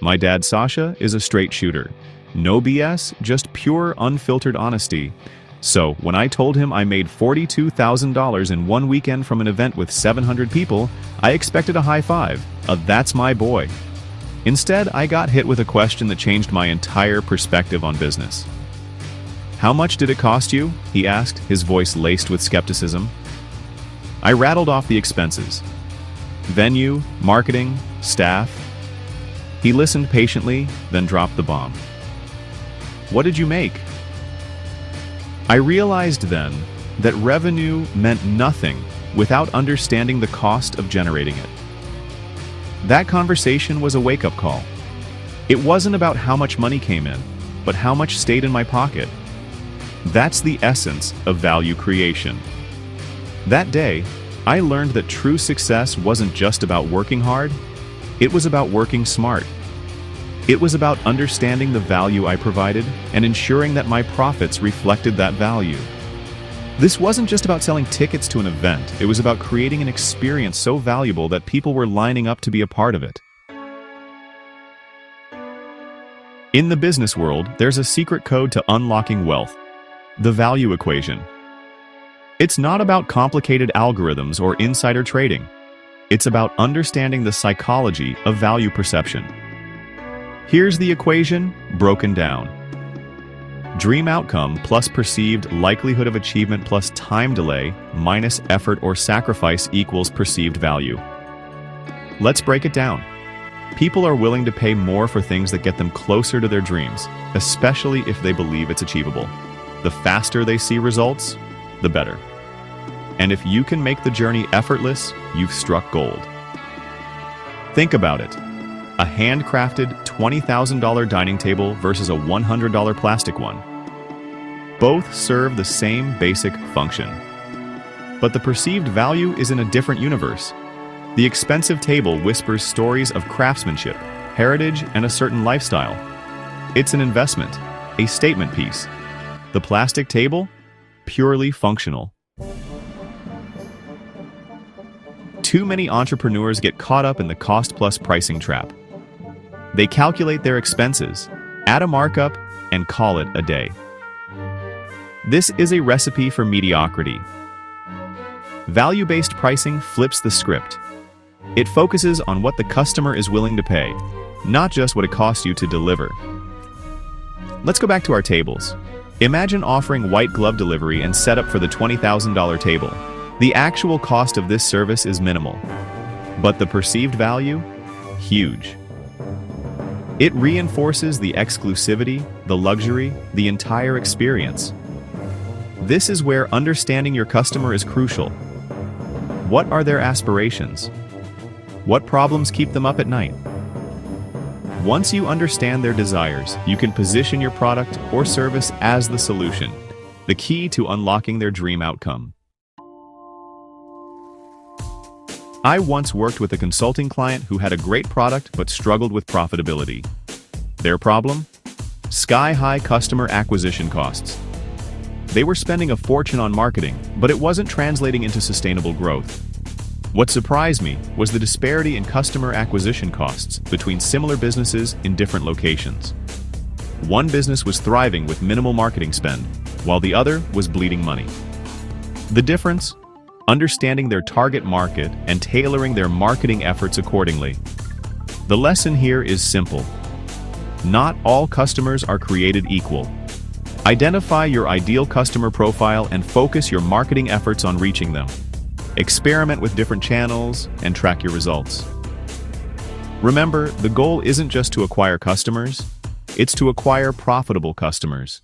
My dad, Sasha, is a straight shooter. No BS, just pure, unfiltered honesty. So, when I told him I made $42,000 in one weekend from an event with 700 people, I expected a high five, a "that's my boy." Instead, I got hit with a question that changed my entire perspective on business. "How much did it cost you?" he asked, his voice laced with skepticism. I rattled off the expenses. Venue, marketing, staff. He listened patiently, then dropped the bomb. "What did you make?" I realized then that revenue meant nothing without understanding the cost of generating it. That conversation was a wake-up call. It wasn't about how much money came in, but how much stayed in my pocket. That's the essence of value creation. That day, I learned that true success wasn't just about working hard, it was about working smart. It was about understanding the value I provided and ensuring that my profits reflected that value. This wasn't just about selling tickets to an event, it was about creating an experience so valuable that people were lining up to be a part of it. In the business world, there's a secret code to unlocking wealth: the value equation. It's not about complicated algorithms or insider trading. It's about understanding the psychology of value perception. Here's the equation, broken down. Dream outcome plus perceived likelihood of achievement plus time delay minus effort or sacrifice equals perceived value. Let's break it down. People are willing to pay more for things that get them closer to their dreams, especially if they believe it's achievable. The faster they see results, the better. And if you can make the journey effortless, you've struck gold. Think about it. A handcrafted $20,000 dining table versus a $100 plastic one. Both serve the same basic function. But the perceived value is in a different universe. The expensive table whispers stories of craftsmanship, heritage, and a certain lifestyle. It's an investment, a statement piece. The plastic table? Purely functional. Too many entrepreneurs get caught up in the cost-plus pricing trap. They calculate their expenses, add a markup, and call it a day. This is a recipe for mediocrity. Value-based pricing flips the script. It focuses on what the customer is willing to pay, not just what it costs you to deliver. Let's go back to our tables. Imagine offering white glove delivery and setup for the $20,000 table. The actual cost of this service is minimal, but the perceived value? Huge. It reinforces the exclusivity, the luxury, the entire experience. This is where understanding your customer is crucial. What are their aspirations? What problems keep them up at night? Once you understand their desires, you can position your product or service as the solution, the key to unlocking their dream outcome. I once worked with a consulting client who had a great product but struggled with profitability. Their problem? Sky-high customer acquisition costs. They were spending a fortune on marketing, but it wasn't translating into sustainable growth. What surprised me was the disparity in customer acquisition costs between similar businesses in different locations. One business was thriving with minimal marketing spend, while the other was bleeding money. The difference? Understanding their target market and tailoring their marketing efforts accordingly. The lesson here is simple. Not all customers are created equal. Identify your ideal customer profile and focus your marketing efforts on reaching them. Experiment with different channels and track your results. Remember, the goal isn't just to acquire customers, it's to acquire profitable customers.